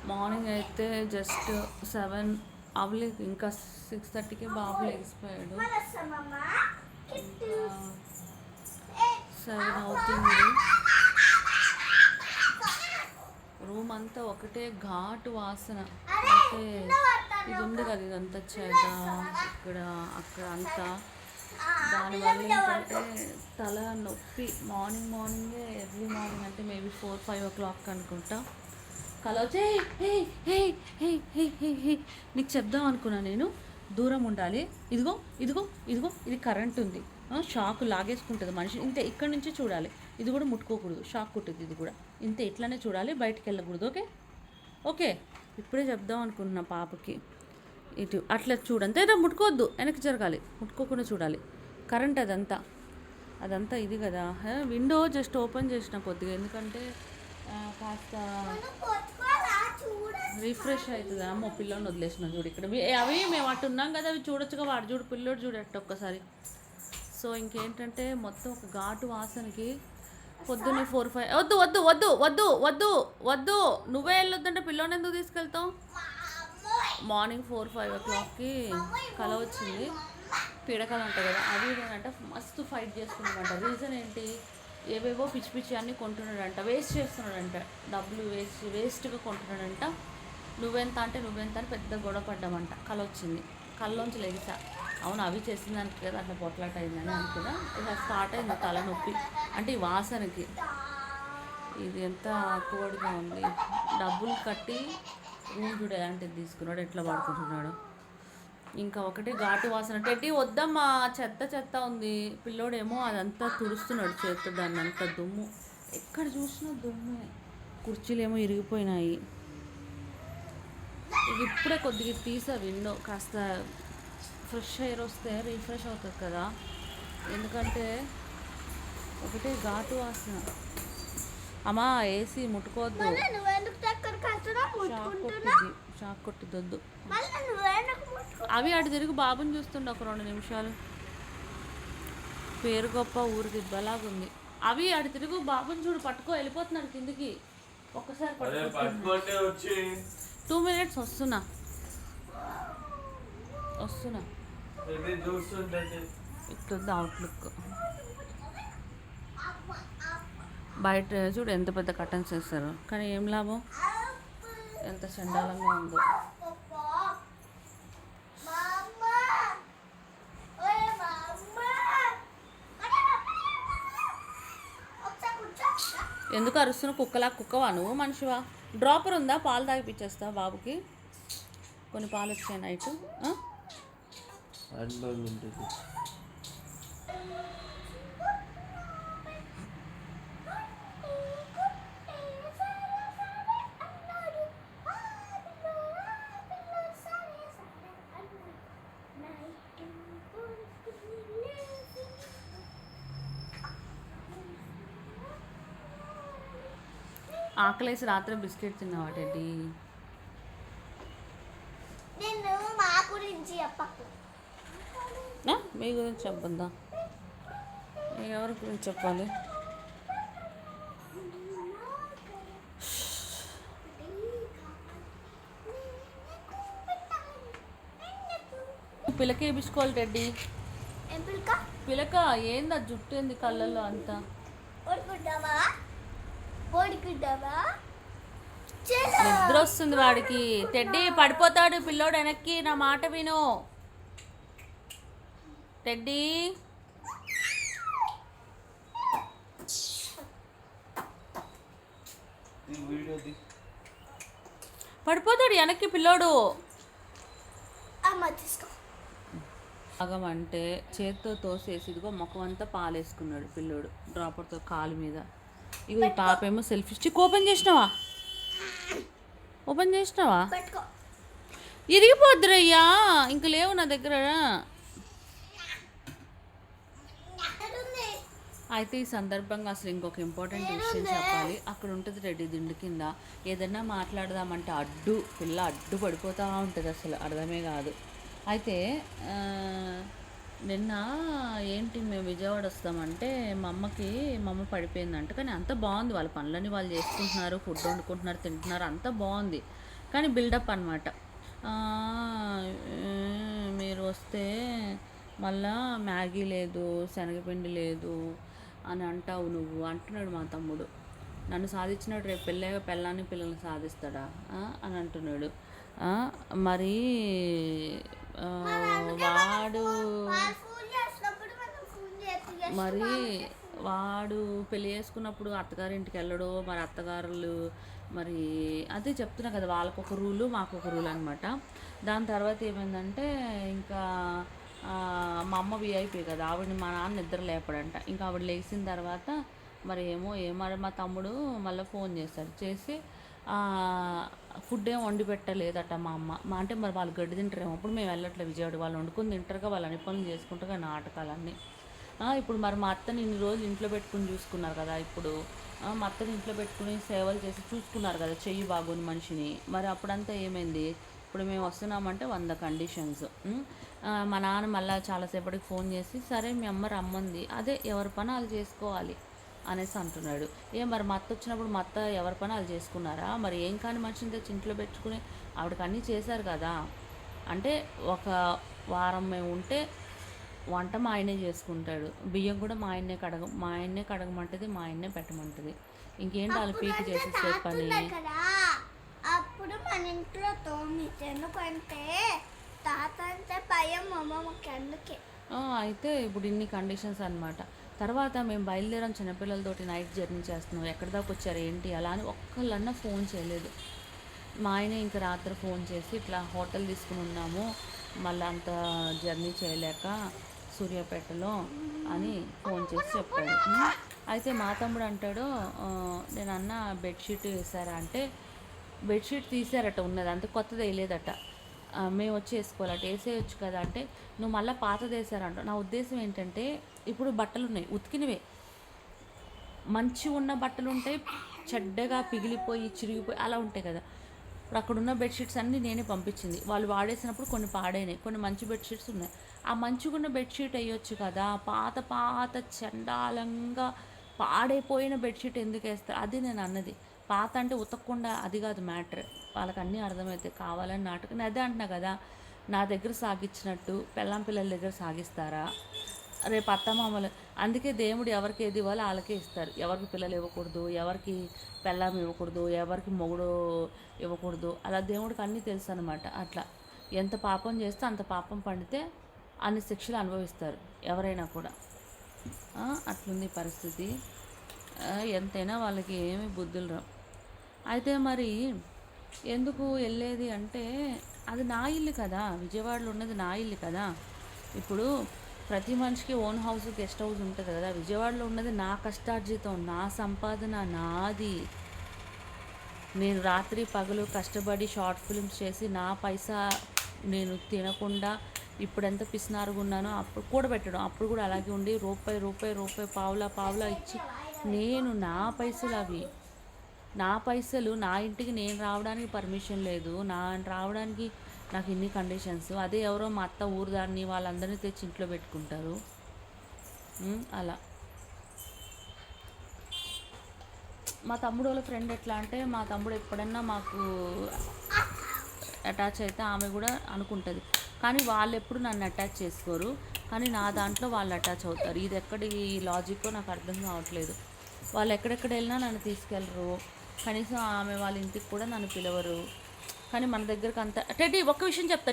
Morning అయితే just 7 అవ్వలేదు, ఇంకా 6:30కి బాబు లేచిపోయాడు. ఇంకా 7 అవుతుంది. రూమ్ అంతా ఒకటే ఘాటు వాసన. అయితే ఇది ఉంది కదా, ఇదంతా చెడ్డ ఇక్కడ అక్కడ అంతా. దానివల్ల ఏంటంటే తల నొప్పి. మార్నింగే ఎర్లీ మార్నింగ్ అంటే మేబీ 4-5 o'clock అనుకుంటా కల వచ్చి హే హే హే హే హే హే నీకు చెప్దాం అనుకున్నా నేను. దూరం ఉండాలి. ఇదిగో ఇదిగో ఇదిగో ఇది కరెంట్ ఉంది, షాక్ లాగేసుకుంటుంది మనిషి. ఇంతే, ఇక్కడ నుంచి చూడాలి. ఇది కూడా ముట్టుకోకూడదు, షాక్ కుట్టింది. ఇది కూడా ఇంతే, ఇట్లానే చూడాలి, బయటికి వెళ్ళకూడదు. ఓకే ఓకే ఇప్పుడే చెప్దాం అనుకుంటున్నా పాపకి. ఇటు అట్లా చూడంతే, ముట్టుకోవద్దు, వెనక్కి జరగాలి, ముట్టుకోకుండా చూడాలి. కరెంట్ అదంతా ఇది కదా. విండో జస్ట్ ఓపెన్ చేసిన కొద్దిగా, ఎందుకంటే కాస్త రిఫ్రెష్ అవుతుంది. అమ్మ పిల్లోని వదిలేసిన చూడు ఇక్కడ. అవి మేము అటు ఉన్నాం కదా, అవి చూడొచ్చుగా. వాడు చూడు, పిల్లోడు చూడట్టు ఒక్కసారి. సో ఇంకేంటంటే మొత్తం ఒక ఘాటు వాసనకి పొద్దున్నే 4-5. వద్దు వద్దు వద్దు వద్దు వద్దు వద్దు, నువ్వే వెళ్ళొద్దంటే పిల్లోని ఎందుకు తీసుకెళ్తావు? మార్నింగ్ 4-5 o'clockకి కల వచ్చింది. పీడకలు ఉంటాయి కదా, అవి ఏంటంటే మస్తు ఫైట్ చేసుకున్నాడంట. రీజన్ ఏంటి? ఏవేవో పిచ్చి పిచ్చి అన్నీ కొంటున్నాడంట, వేస్ట్ చేస్తున్నాడంట, డబ్బులు వేస్ట్గా కొంటున్నాడంట. నువ్వెంత అంటే నువ్వెంత అని పెద్ద గొడవ పడ్డామంట. కల వచ్చింది, కళ్ళలోంచి లెగిసా. అవును, అవి చేసిన దానికి కదా అట్లా పొట్లాట అయిందని అనుకున్నా. ఇక స్టార్ట్ అయింది తలనొప్పి, అంటే ఈ వాసనకి. ఇది ఎంత కోడిగా ఉంది. డబ్బులు కట్టి రూమ్ చూడు ఎలాంటిది తీసుకున్నాడు, ఎట్లా పడుకుంటున్నాడు. ఇంకా ఒకటి ఘాటు వాసన. టెడ్డీ వద్దమ్మా, చెత్త ఉంది. పిల్లోడేమో అదంతా తుడుస్తున్నాడు చేత్తో, దాన్ని అంతా దుమ్ము, ఎక్కడ చూసినా దుమ్మే. కుర్చీలేమో ఇరిగిపోయినాయి. ఇది ఇప్పుడే కొద్దిగా తీసా విండో, కాస్త ఫ్రెష్ ఎయిర్ వస్తే రిఫ్రెష్ అవుతుంది కదా. ఎందుకంటే ఒకటే ఘాటు వాసన. అమ్మా ఏసీ ముట్టుకోవద్దు, షాక్ కొట్టిద్దొద్దు. అవి అటు తిరిగి బాబుని చూస్తుండే ఒక 2 నిమిషాలు. పేరు గొప్ప ఊరు దిబ్బలాగుంది. అవి అటు తిరుగు బాబుని చూడు, పట్టుకో, వెళ్ళిపోతున్నాడు కిందికి. ఒక్కసారి 2 minutes వస్తున్నా. ఇట్లుంది అవుట్లుక్. బయట చూడు ఎంత పెద్ద కర్టన్స్ వేస్తారు, కానీ ఏం లాభం, ఎంత చండాలంగా ఉందో. ఎందుకు అరుస్తున్న? కుక్కవా నువ్వు, మనిషివా? డ్రాపర్ ఉందా? పాలు తాగిపించేస్తా బాబుకి. కొన్ని పాలు వచ్చాయి నైట్. ఆకలేసి రాత్రి బిస్కెట్ తిన్నావా టెడ్డీ? మీ గురించి చెప్పద్దా? ఎవరి గురించి చెప్పాలి? పిలక వేయించుకోవాలి టెడ్డీ. పిలక ఏంది? జుట్టు ఏంది కళ్ళల్లో అంతా? నిద్ర వస్తుంది వాడికి. టెడ్డీ పడిపోతాడు పిల్లోడు, వెనక్కి నా మాట విను టెడ్డీ. పడిపోతాడు వెనక్కి పిల్లోడు. అంటే చేతితో తోసేసి ఇదిగో ముఖం అంతా పాలేసుకున్నాడు పిల్లోడు డ్రాపర్తో కాలు మీద. ఇగో ఈ పాప ఏమో సెల్ఫీ స్టిక్ ఓపెన్ చేసినావా? ఇరిగిపోద్దురయ్యా, ఇంక లేవు నా దగ్గర. అయితే ఈ సందర్భంగా అసలు ఇంకొక ఇంపార్టెంట్ విషయం చెప్పాలి. అక్కడ ఉంటుంది రెడ్డి దిండు కింద, ఏదన్నా మాట్లాడదామంటే పిల్ల అడ్డు పడిపోతూ ఉంటుంది, అసలు అర్థమే కాదు. అయితే నిన్న ఏంటి, మేము విజయవాడ వస్తామంటే మా అమ్మ పడిపోయిందంట. కానీ అంత బాగుంది, వాళ్ళ పనులని వాళ్ళు చేసుకుంటున్నారు, ఫుడ్ వండుకుంటున్నారు, తింటున్నారు, అంతా బాగుంది. కానీ బిల్డప్ అనమాట. మీరు వస్తే మళ్ళా మ్యాగీ లేదు, శనగపిండి లేదు అని అంటావు నువ్వు అంటున్నాడు మా తమ్ముడు. నన్ను సాధించినాడు, రేపు పెళ్ళాక పెళ్ళాన్ని పిల్లల్ని సాధిస్తాడా అని అంటున్నాడు. మరి వాడు మరి వాడు పెళ్ళి చేసుకున్నప్పుడు అత్తగారింటికి వెళ్ళడు, మరి అత్తగారులు మరి అదే చెప్తున్నా కదా, వాళ్ళకు ఒక రూలు మాకు ఒక రూల్ అనమాట. దాని తర్వాత ఏమైందంటే ఇంకా మా అమ్మ విఐపీ కదా, ఆవిడని మా నాన్న నిద్ర లేపడంట. ఇంకా ఆవిడ లేచిన తర్వాత మరి ఏమో మా తమ్ముడు మళ్ళీ ఫోన్ చేశాడు. చేసి ఫుడ్ ఏం వండి పెట్టలేదట మా అమ్మ. అంటే మరి వాళ్ళు గడ్డి తింటారేమో. అప్పుడు మేము వెళ్ళట్లేదు విజయవాడ, వాళ్ళు వండుకొని తింటారుగా, వాళ్ళు అన్ని పనులు చేసుకుంటారుగా నాటకాలన్నీ. ఇప్పుడు మరి మా అత్తని ఇన్ని రోజులు ఇంట్లో పెట్టుకుని చూసుకున్నారు కదా, ఇప్పుడు మా అత్తని ఇంట్లో పెట్టుకుని సేవలు చేసి చూసుకున్నారు కదా, చెయ్యి బాగుని మనిషిని. మరి అప్పుడంతా ఏమైంది? ఇప్పుడు మేము వస్తున్నామంటే 100 కండిషన్స్. మా నాన్న మళ్ళీ చాలాసేపటికి ఫోన్ చేసి, సరే మీ అమ్మ రమ్మంది, అదే ఎవరి పని వాళ్ళు చేసుకోవాలి అనేసి అంటున్నాడు. మరి మా అత్త వచ్చినప్పుడు మా అత్త ఎవరి పని వాళ్ళు చేసుకున్నారా? మరి ఏం కాని మనిషిని తెచ్చి ఇంట్లో పెట్టుకుని ఆవిడకి అన్నీ చేశారు కదా. అంటే ఒక వారం మేము ఉంటే వంట మా ఆయనే చేసుకుంటాడు, బియ్యం కూడా మా ఆయన్నే కడగమంటది, మా ఆయన్నే పెట్టమంటది. ఇంకేంటి వాళ్ళు పీకి చేసేసే పని. అప్పుడు మన ఇంట్లో తోమితే ఎందుకంటే తాత అంటే భయం అమ్మమ్మకి, అందుకే. అయితే ఇప్పుడు ఇన్ని కండిషన్స్ అనమాట. తర్వాత మేము బయలుదేరాం చిన్నపిల్లలతోటి, నైట్ జర్నీ చేస్తున్నాం, ఎక్కడి దాకా వచ్చారు ఏంటి అలా అని ఒక్కళ్ళన్నా ఫోన్ చేయలేదు. మా ఆయనే ఇంకా రాత్రి ఫోన్ చేసి ఇట్లా హోటల్ తీసుకుని ఉన్నాము, మళ్ళీ అంత జర్నీ చేయలేక సూర్యాపేటలో అని ఫోన్ చేసి చెప్పాడు. అయితే మా తమ్ముడు అంటాడు, నేను అన్న బెడ్షీట్ వేసారా అంటే, బెడ్షీట్ తీసారట ఉన్నది, అంత కొత్తది వేయలేదట, మేము వచ్చి వేసుకోవాలట. వేసేయచ్చు కదా అంటే, నువ్వు మళ్ళీ పాతది వేసారంట. నా ఉద్దేశం ఏంటంటే, ఇప్పుడు బట్టలు ఉన్నాయి ఉతికినవే, మంచి ఉన్న బట్టలు ఉంటాయి, చెడ్డగా పిగిలిపోయి చిరిగిపోయి అలా ఉంటాయి కదా. ఇప్పుడు అక్కడున్న బెడ్షీట్స్ అన్నీ నేనే పంపించింది, వాళ్ళు వాడేసినప్పుడు కొన్ని పాడైనాయి, కొన్ని మంచి బెడ్షీట్స్ ఉన్నాయి. ఆ మంచిగున్న బెడ్షీట్ వేయొచ్చు కదా, పాత చండాలంగా పాడైపోయిన బెడ్షీట్ ఎందుకు వేస్తారు? అది నేను అన్నది. పాత అంటే ఉతకకుండా అది కాదు మ్యాటర్, వాళ్ళకి అన్నీ అర్థమవుతాయి, కావాలని నాటకం. అదే అంటున్నా కదా, నా దగ్గర సాగించినట్టు పెళ్ళాం పిల్లల దగ్గర సాగిస్తారా? రేపు అత్తమామలు. అందుకే దేవుడు ఎవరికి ఏది ఇవ్వాలో వాళ్ళకే ఇస్తారు. ఎవరికి పిల్లలు ఇవ్వకూడదు, ఎవరికి పెళ్ళాం ఇవ్వకూడదు, ఎవరికి మొగుడు ఇవ్వకూడదు, అలా దేవుడికి అన్నీ తెలుసు అనమాట. అట్లా ఎంత పాపం చేస్తే అంత పాపం పండితే అన్ని శిక్షలు అనుభవిస్తారు ఎవరైనా కూడా. అట్లుంది పరిస్థితి. ఎంతైనా వాళ్ళకి ఏమి బుద్ధులు రావు. అయితే మరి ఎందుకు వెళ్ళేది అంటే, అది నా ఇల్లు కదా, విజయవాడలో ఉన్నది నా ఇల్లు కదా. ఇప్పుడు ప్రతి మనిషికి ఓన్ హౌస్, గెస్ట్ హౌస్ ఉంటుంది కదా. విజయవాడలో ఉన్నది నా కష్టార్జితం, నా సంపాదన, నాది. నేను రాత్రి పగలు కష్టపడి షార్ట్ ఫిల్మ్స్ చేసి నా పైసా నేను తినకుండా ఇప్పుడెంత పిసినారుగా ఉన్నానో అప్పుడు కూడబెట్టడం, అప్పుడు కూడా అలాగే ఉండి రూపాయి పావులా ఇచ్చి, నేను నా పైసలు అవి, నా పైసలు, నా ఇంటికి నేను రావడానికి పర్మిషన్ లేదు, రావడానికి నాకు ఇన్ని కండిషన్స్. అదే ఎవరో మా అత్త ఊరుదాన్ని వాళ్ళందరినీ తెచ్చి ఇంట్లో పెట్టుకుంటారు. అలా మా తమ్ముడు వాళ్ళ ఫ్రెండ్ ఎట్లా అంటే, మా తమ్ముడు ఎప్పుడన్నా మాకు అటాచ్ అయితే ఆమె కూడా అనుకుంటుంది, కానీ వాళ్ళు ఎప్పుడు నన్ను అటాచ్ చేసుకోరు, కానీ నా దాంట్లో వాళ్ళు అటాచ్ అవుతారు. ఇది ఎక్కడి లాజిక్కో నాకు అర్థం కావట్లేదు. వాళ్ళు ఎక్కడెక్కడ వెళ్ళినా నన్ను తీసుకెళ్ళరు, కనీసం ఆమె వాళ్ళ ఇంటికి కూడా నన్ను పిలవరు. కానీ మన దగ్గరకు అంత. టెడ్డీ ఒక్క విషయం చెప్తా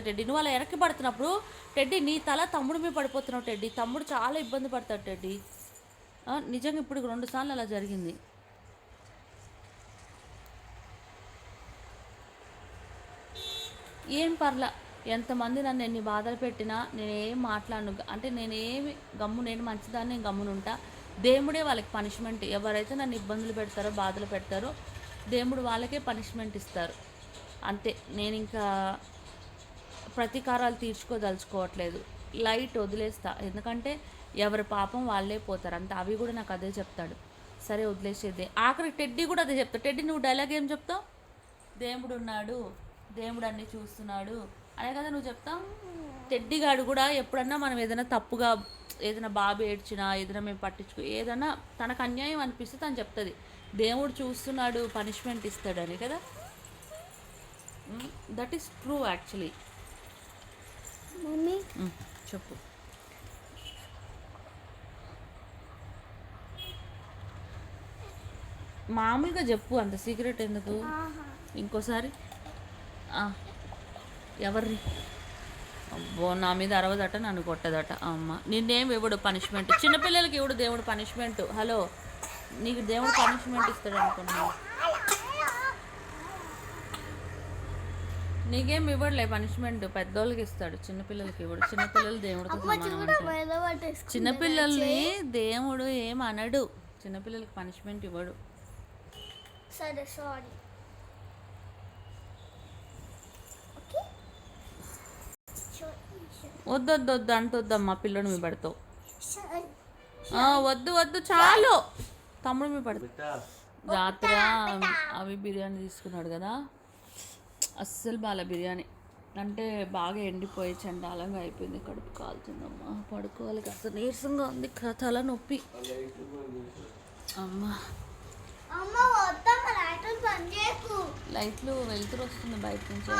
టెడ్డీ, నువ్వు అలా వెనక్కి పడుతున్నప్పుడు టెడ్డీ నీ తల తమ్ముడు మీద పడిపోతున్నావు టెడ్డీ, తమ్ముడు చాలా ఇబ్బంది పడతాడు టెడ్డీ. నిజంగా ఇప్పుడు 2 సార్లు అలా జరిగింది. ఏం పర్లా, ఎంతమంది నన్ను ఎన్ని బాధలు పెట్టినా నేనేం మాట్లాడను, అంటే నేనేమి నేను మంచిదాన్ని, నేను గమ్మునుంటా. దేవుడే వాళ్ళకి పనిష్మెంట్, ఎవరైతే నన్ను ఇబ్బందులు పెడతారో బాధలు పెడతారో దేవుడు వాళ్ళకే పనిష్మెంట్ ఇస్తారు అంతే. నేను ఇంకా ప్రతీకారాలు తీర్చుకోదలుచుకోవట్లేదు, లైట్ వదిలేస్తా. ఎందుకంటే ఎవరి పాపం వాళ్ళే పోతారు అంతే. అవి కూడా నాకు అదే చెప్తాడు, సరే వదిలేసేదే. ఆఖరికి టెడ్డీ కూడా అదే చెప్తాడు. టెడ్డీ నువ్వు డైలాగ్ ఏం చెప్తావు? దేవుడు ఉన్నాడు, దేవుడు అన్నీ చూస్తున్నాడు అనే కదా నువ్వు చెప్తావు. టెడ్డీగాడు కూడా ఎప్పుడన్నా మనం ఏదైనా తప్పుగా, ఏదైనా బాబు ఏడ్చినా, ఏదైనా మేము పట్టించుకో, ఏదైనా తనకు అన్యాయం అనిపిస్తే తను చెప్తుంది, దేవుడు చూస్తున్నాడు పనిష్మెంట్ ఇస్తాడని కదా. That is true actually. Mummy చెప్పు. మామూలుగా చెప్పు, అంత సీక్రెట్ ఎందుకు? ఇంకోసారి ఎవరి అబ్బో నా మీద అరవదట, నన్ను కొట్టదట. అమ్మ నిన్నేం ఇవ్వడు పనిష్మెంట్, చిన్నపిల్లలకి ఇవ్వడు దేవుడు పనిష్మెంట్. హలో, నీకు దేవుడు పనిష్మెంట్ ఇస్తాడు అనుకున్నావు? నీకేం ఇవ్వడులే పనిష్మెంట్, పెద్దోళ్ళకి ఇస్తాడు, చిన్నపిల్లలకి ఇవ్వడు. చిన్నపిల్లలు దేవుడితో సమానం. చిన్నపిల్లల్ని దేవుడు ఏం అనడు, చిన్నపిల్లలకి పనిష్మెంట్ ఇవ్వడు. సరే సారీ. వద్దు వద్దు వద్దు అంటొద్దమ్మా, పిల్లడు మీ పడతావు. వద్దు వద్దు చాలు, తమ్ముడు మీ పడతావు. రాత్రి అవి బిర్యానీ తీసుకున్నాడు కదా, అస్సలు బాగా బిర్యానీ అంటే బాగా ఎండిపోయి చండాలంగా అయిపోయింది. కడుపు కాలుతుందమ్మా, పడుకోవాలి. కాస్త నీరసంగా ఉంది, తల నొప్పి. అమ్మా లైట్లు వెళ్తురు వస్తుంది బయట నుంచి.